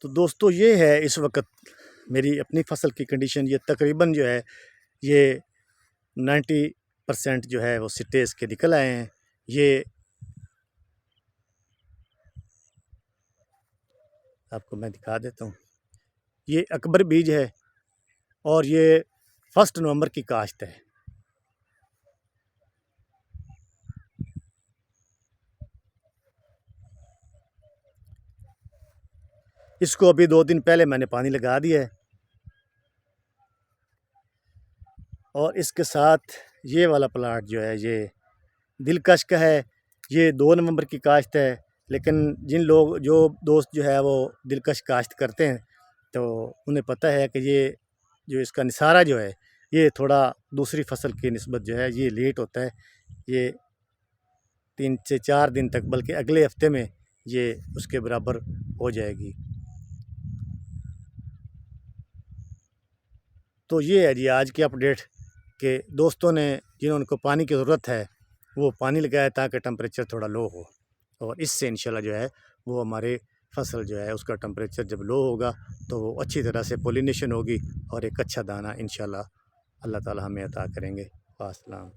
तो दोस्तों ये है इस वक्त मेरी अपनी फसल की कंडीशन। ये तकरीबन जो है ये 90% जो है वो स्टेज के निकल आए हैं। ये आपको मैं दिखा देता हूँ। ये अकबर बीज है और ये 1 नवंबर की काश्त है। इसको अभी 2 दिन पहले मैंने पानी लगा दिया है। और इसके साथ ये वाला प्लाट जो है ये दिलकश का है। ये 2 नवंबर की काश्त है, लेकिन जो दोस्त जो है वो दिलकश काश्त करते हैं तो उन्हें पता है कि ये जो इसका निसारा जो है ये थोड़ा दूसरी फसल की निस्बत जो है ये लेट होता है। ये 3 से 4 दिन तक, बल्कि अगले हफ्ते में ये उसके बराबर हो जाएगी। तो ये है जी आज की अपडेट कि दोस्तों ने जिनको पानी की ज़रूरत है वो पानी लगाया ताकि टेम्परेचर थोड़ा लो हो, और इससे इंशाल्लाह जो है वो हमारे फसल जो है उसका टेम्परेचर जब लो होगा तो वो अच्छी तरह से पॉलिनेशन होगी और एक अच्छा दाना इंशाल्लाह अल्लाह ताला हमें अता करेंगे। अस्सलाम।